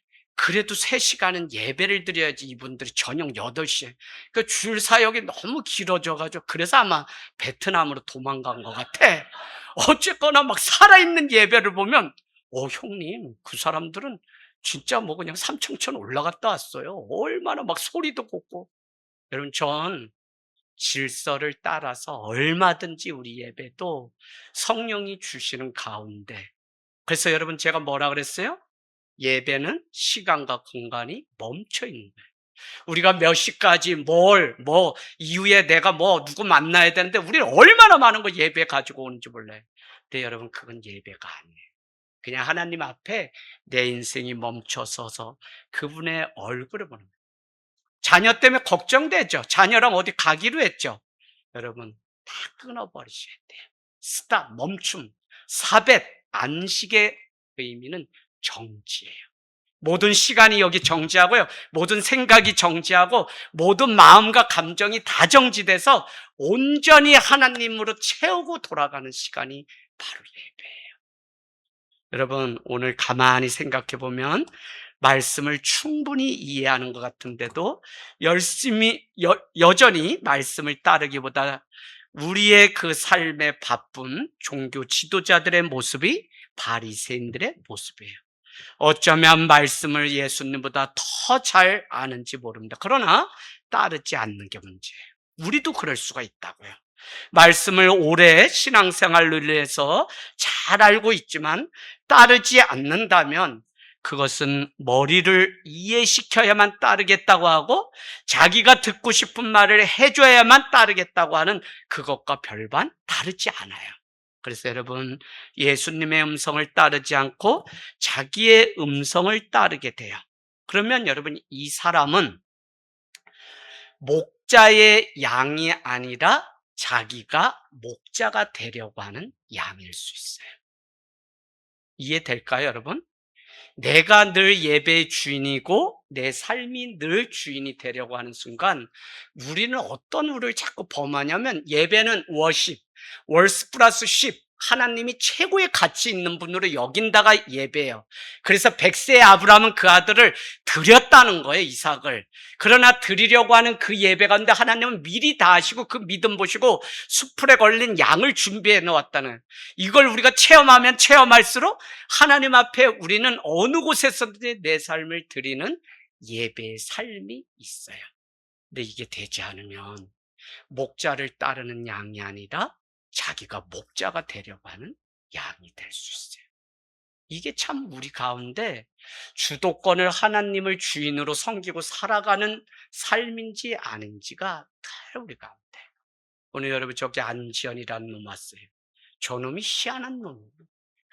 그래도 3시간은 예배를 드려야지 이분들이 저녁 8시에. 그 줄 사역이 너무 길어져가지고 그래서 아마 베트남으로 도망간 것 같아. 어쨌거나 막 살아있는 예배를 보면 형님 그 사람들은 진짜 뭐 그냥 삼청천 올라갔다 왔어요. 얼마나 막 소리도 곱고. 여러분 전 질서를 따라서 얼마든지 우리 예배도 성령이 주시는 가운데, 그래서 여러분 제가 뭐라 그랬어요? 예배는 시간과 공간이 멈춰 있는 거예요. 우리가 몇 시까지 이후에 내가 누구 만나야 되는데 우리는 얼마나 많은 거 예배 가지고 오는지 몰라요. 근데 여러분 그건 예배가 아니에요. 그냥 하나님 앞에 내 인생이 멈춰서서 그분의 얼굴을 보는 거예요. 자녀 때문에 걱정되죠. 자녀랑 어디 가기로 했죠. 여러분 다 끊어버리셔야 돼요. 스탑, 멈춤. 사벳, 안식의 의미는 정지예요. 모든 시간이 여기 정지하고요, 모든 생각이 정지하고 모든 마음과 감정이 다 정지돼서 온전히 하나님으로 채우고 돌아가는 시간이 바로 예배예요. 여러분 오늘 가만히 생각해 보면 말씀을 충분히 이해하는 것 같은데도 여전히 말씀을 따르기보다 우리의 그 삶에 바쁜 종교 지도자들의 모습이 바리새인들의 모습이에요. 어쩌면 말씀을 예수님보다 더 잘 아는지 모릅니다. 그러나 따르지 않는 게 문제예요. 우리도 그럴 수가 있다고요. 말씀을 오래 신앙생활을 위해서 잘 알고 있지만 따르지 않는다면 그것은 머리를 이해시켜야만 따르겠다고 하고 자기가 듣고 싶은 말을 해줘야만 따르겠다고 하는 그것과 별반 다르지 않아요. 그래서 여러분 예수님의 음성을 따르지 않고 자기의 음성을 따르게 돼요. 그러면 여러분 이 사람은 목자의 양이 아니라 자기가 목자가 되려고 하는 양일 수 있어요. 이해될까요, 여러분? 내가 늘 예배의 주인이고 내 삶이 늘 주인이 되려고 하는 순간 우리는 어떤 룰을 자꾸 범하냐면 예배는 워십, 월스 플러스 십, 하나님이 최고의 가치 있는 분으로 여긴다가 예배예요. 그래서 100세의 아브라함은 그 아들을 드렸다는 거예요, 이삭을. 그러나 드리려고 하는 그 예배 가운데 하나님은 미리 다 아시고 그 믿음 보시고 수풀에 걸린 양을 준비해 놓았다는, 이걸 우리가 체험하면 체험할수록 하나님 앞에 우리는 어느 곳에서든지 내 삶을 드리는 예배의 삶이 있어요. 근데 이게 되지 않으면 목자를 따르는 양이 아니라 자기가 목자가 되려고 하는 양이 될 수 있어요. 이게 참 우리 가운데 주도권을 하나님을 주인으로 섬기고 살아가는 삶인지 아닌지가 잘 우리 가운데. 오늘 여러분 저기 안지연이라는 놈 왔어요. 저놈이 희한한 놈이에요.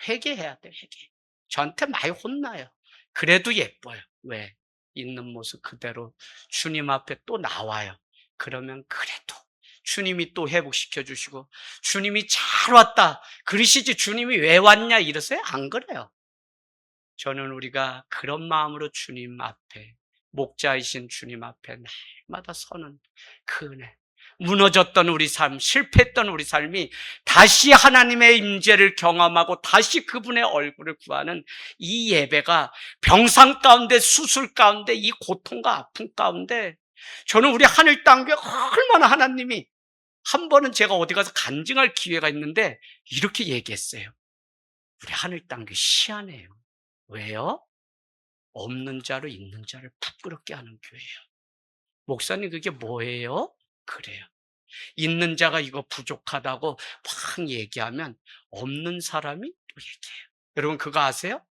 회개해야 돼, 회개. 저한테 많이 혼나요. 그래도 예뻐요. 왜? 있는 모습 그대로 주님 앞에 또 나와요. 그러면 그래도 주님이 또 회복시켜 주시고, 주님이 잘 왔다 그러시지 주님이 왜 왔냐 이러세요? 안 그래요. 저는 우리가 그런 마음으로 주님 앞에, 목자이신 주님 앞에 날마다 서는 그 은혜, 무너졌던 우리 삶, 실패했던 우리 삶이 다시 하나님의 임재를 경험하고 다시 그분의 얼굴을 구하는 이 예배가 병상 가운데, 수술 가운데, 이 고통과 아픔 가운데 저는 우리 하늘 땅에 얼마나 하나님이, 한 번은 제가 어디 가서 간증할 기회가 있는데 이렇게 얘기했어요. 우리 하늘 땅에 희한해요. 왜요? 없는 자로 있는 자를 부끄럽게 하는 교회예요. 목사님 그게 뭐예요? 그래요. 있는 자가 이거 부족하다고 막 얘기하면 없는 사람이 또 얘기해요. 여러분 그거 아세요?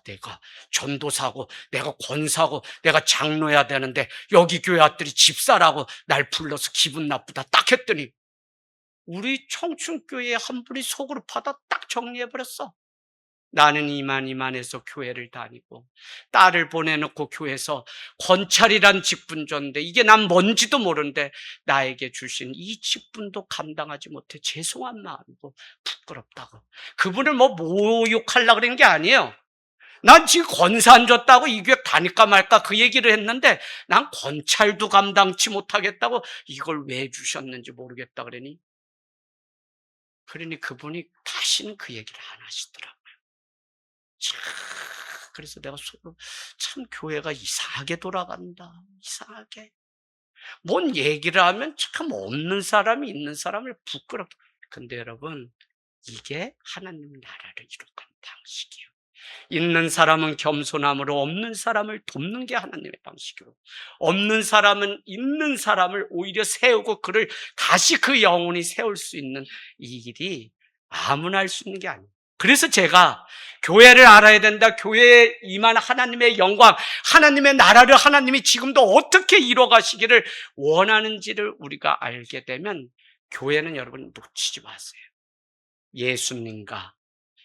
내가 전도사고 내가 권사고 내가 장로해야 되는데 여기 교회 아들이 집사라고 날 불러서 기분 나쁘다 딱 했더니 우리 청춘교회의 한 분이 속으로 받아 딱 정리해버렸어. 나는 이만해서 교회를 다니고 딸을 보내놓고 교회에서 권찰이란 직분줬는데 이게 난 뭔지도 모르는데 나에게 주신 이 직분도 감당하지 못해 죄송한 마음이고 부끄럽다고. 그분을 뭐 모욕하려고 그런 게 아니에요. 난 지금 권사 안 줬다고 이 교회 다닐까 말까 그 얘기를 했는데 난 권찰도 감당치 못하겠다고 이걸 왜 주셨는지 모르겠다 그러니 그분이 다시는 그 얘기를 안 하시더라고요. 그래서 내가 참 교회가 이상하게 돌아간다. 이상하게. 뭔 얘기를 하면 참 없는 사람이 있는 사람을 부끄럽다. 근데 여러분 이게 하나님 나라를 이룩하는 방식이에요. 있는 사람은 겸손함으로 없는 사람을 돕는 게 하나님의 방식이고, 없는 사람은 있는 사람을 오히려 세우고 그를 다시 그 영혼이 세울 수 있는 이 일이 아무나 할 수 있는 게 아니에요. 그래서 제가 교회를 알아야 된다, 교회에 임한 하나님의 영광, 하나님의 나라를 하나님이 지금도 어떻게 이뤄가시기를 원하는지를 우리가 알게 되면 교회는 여러분 놓치지 마세요. 예수님과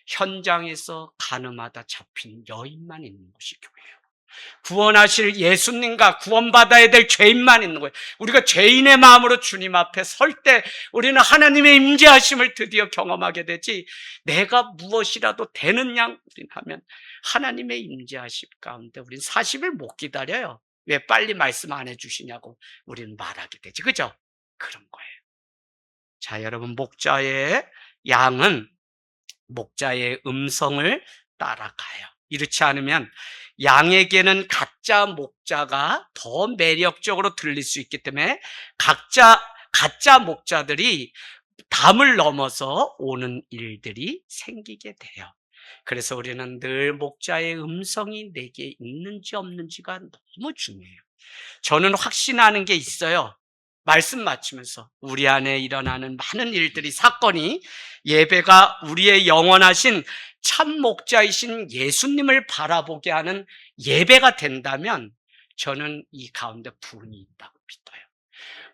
현장에서 가늠하다 잡힌 여인만 있는 곳이 교회예요. 구원하실 예수님과 구원받아야 될 죄인만 있는 거예요. 우리가 죄인의 마음으로 주님 앞에 설 때 우리는 하나님의 임재하심을 드디어 경험하게 되지, 내가 무엇이라도 되는 양 우린 하면 하나님의 임재하심 가운데 우린 40일 못 기다려요. 왜 빨리 말씀 안 해주시냐고 우리는 말하게 되지, 그죠? 그런 거예요. 자, 여러분, 목자의 양은 목자의 음성을 따라가요. 이렇지 않으면 양에게는 가짜 목자가 더 매력적으로 들릴 수 있기 때문에 가짜 목자들이 담을 넘어서 오는 일들이 생기게 돼요. 그래서 우리는 늘 목자의 음성이 내게 있는지 없는지가 너무 중요해요. 저는 확신하는 게 있어요. 말씀 마치면서 우리 안에 일어나는 많은 일들이, 사건이 예배가 우리의 영원하신 참 목자이신 예수님을 바라보게 하는 예배가 된다면 저는 이 가운데 분이 있다고 믿어요.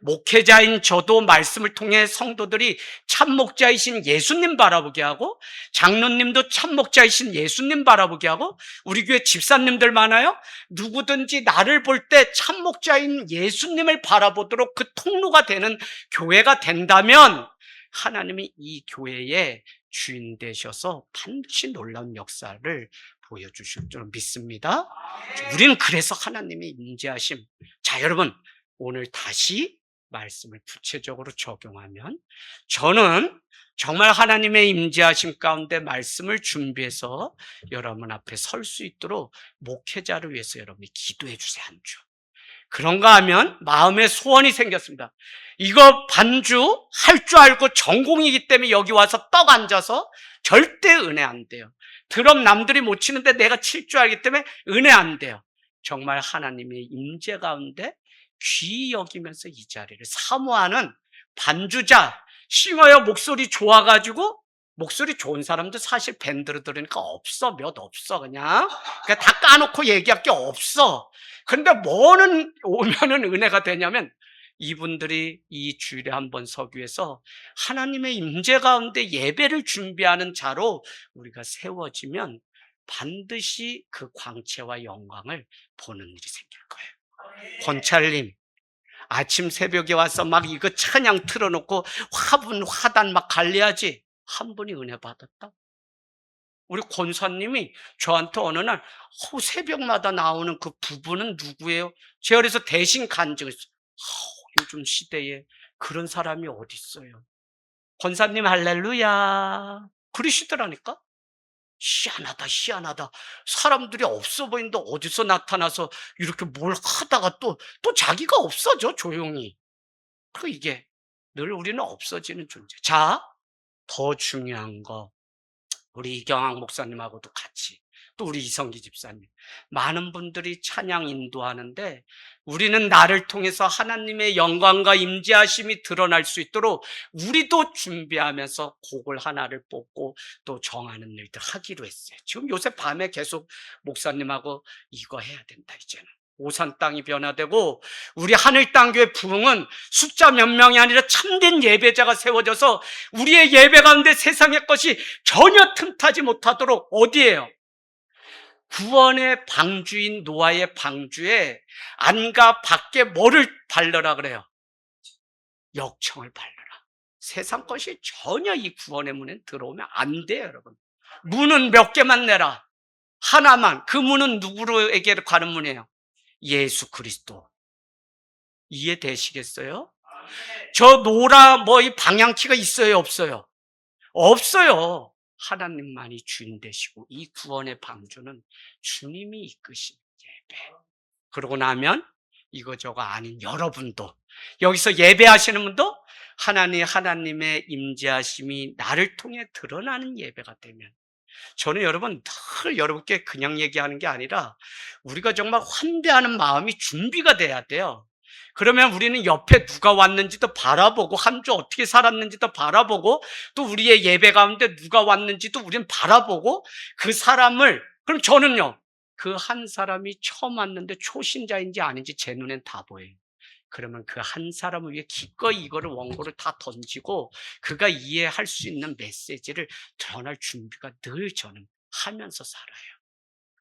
목회자인 저도 말씀을 통해 성도들이 참목자이신 예수님 바라보게 하고, 장로님도 참목자이신 예수님 바라보게 하고, 우리 교회 집사님들 많아요. 누구든지 나를 볼 때 참목자인 예수님을 바라보도록 그 통로가 되는 교회가 된다면 하나님이 이 교회의 주인 되셔서 반드시 놀라운 역사를 보여주실 줄 믿습니다. 우리는 그래서 하나님의 임재하심. 자, 여러분, 오늘 다시 말씀을 구체적으로 적용하면, 저는 정말 하나님의 임재하심 가운데 말씀을 준비해서 여러분 앞에 설 수 있도록 목회자를 위해서 여러분이 기도해 주세요. 한 주. 그런가 하면 마음에 소원이 생겼습니다. 이거 반주 할 줄 알고 전공이기 때문에 여기 와서 떡 앉아서 절대 은혜 안 돼요. 드럼 남들이 못 치는데 내가 칠 줄 알기 때문에 은혜 안 돼요. 정말 하나님의 임재 가운데 귀히 여기면서 이 자리를 사모하는 반주자, 싱어요 목소리 좋아가지고, 목소리 좋은 사람도 사실 밴드로 들으니까 없어, 몇 없어. 그냥 다 까놓고 얘기할 게 없어. 근데 뭐는 오면은 은혜가 되냐면, 이분들이 이 주일에 한번 서기 위해서 하나님의 임재 가운데 예배를 준비하는 자로 우리가 세워지면 반드시 그 광채와 영광을 보는 일이 생길 거예요. 권찰님, 아침 새벽에 와서 막 이거 찬양 틀어놓고 화분, 화단 막 관리하지. 한 분이 은혜 받았다. 우리 권사님이 저한테 어느 날 새벽마다 나오는 그 부부는 누구예요? 제가 그래서 대신 간증했어요. 요즘 시대에 그런 사람이 어디 있어요? 권사님 할렐루야 그러시더라니까. 희한하다, 희한하다. 사람들이 없어 보이는데 어디서 나타나서 이렇게 뭘 하다가 또 자기가 없어져, 조용히. 이게 늘 우리는 없어지는 존재. 자, 더 중요한 거, 우리 이경학 목사님하고도 같이, 또 우리 이성기 집사님, 많은 분들이 찬양 인도하는데 우리는 나를 통해서 하나님의 영광과 임재하심이 드러날 수 있도록 우리도 준비하면서 곡을 하나를 뽑고 또 정하는 일들 하기로 했어요. 지금 요새 밤에 계속 목사님하고 이거 해야 된다. 이제는 오산 땅이 변화되고 우리 하늘 땅교회 부흥은 숫자 몇 명이 아니라 참된 예배자가 세워져서 우리의 예배 가운데 세상의 것이 전혀 틈타지 못하도록, 어디에요? 구원의 방주인 노아의 방주에 안과 밖에 뭐를 바르라 그래요? 역청을 바르라. 세상 것이 전혀 이 구원의 문에 들어오면 안 돼요, 여러분. 문은 몇 개만 내라. 하나만. 그 문은 누구에게 가는 문이에요? 예수 그리스도. 이해되시겠어요? 저 노라 이 방향키가 있어요, 없어요? 없어요. 하나님만이 주인 되시고 이 구원의 방주는 주님이 이끄신 예배. 그러고 나면 이거저거 아닌 여러분도, 여기서 예배하시는 분도 하나님의 임재하심이 나를 통해 드러나는 예배가 되면, 저는 여러분 늘 여러분께 그냥 얘기하는 게 아니라 우리가 정말 환대하는 마음이 준비가 돼야 돼요. 그러면 우리는 옆에 누가 왔는지도 바라보고, 한 주 어떻게 살았는지도 바라보고, 또 우리의 예배 가운데 누가 왔는지도 우리는 바라보고, 그 사람을, 그럼 저는요, 그 한 사람이 처음 왔는데 초신자인지 아닌지 제 눈엔 다 보여요. 그러면 그 한 사람을 위해 기꺼이 이거를 원고를 다 던지고 그가 이해할 수 있는 메시지를 전할 준비가 늘 저는 하면서 살아요.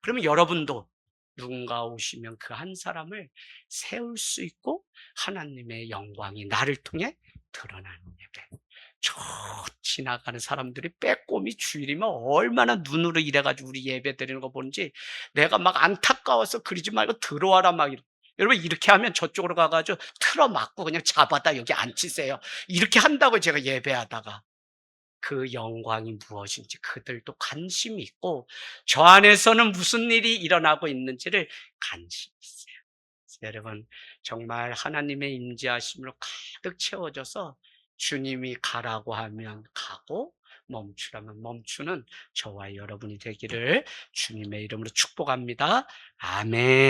그러면 여러분도 누군가 오시면 그 한 사람을 세울 수 있고 하나님의 영광이 나를 통해 드러나는 예배. 저 지나가는 사람들이 빼꼼히 주일이면 얼마나 눈으로 이래가지고 우리 예배 드리는 거 보는지 내가 막 안타까워서 그러지 말고 들어와라 막 이러고. 여러분 이렇게 하면 저쪽으로 가가지고 틀어막고 그냥 잡아다 여기 앉히세요. 이렇게 한다고 제가 예배하다가. 그 영광이 무엇인지 그들도 관심이 있고 저 안에서는 무슨 일이 일어나고 있는지를 관심이 있어요. 여러분 정말 하나님의 임재하심으로 가득 채워져서 주님이 가라고 하면 가고 멈추라면 멈추는 저와 여러분이 되기를 주님의 이름으로 축복합니다. 아멘.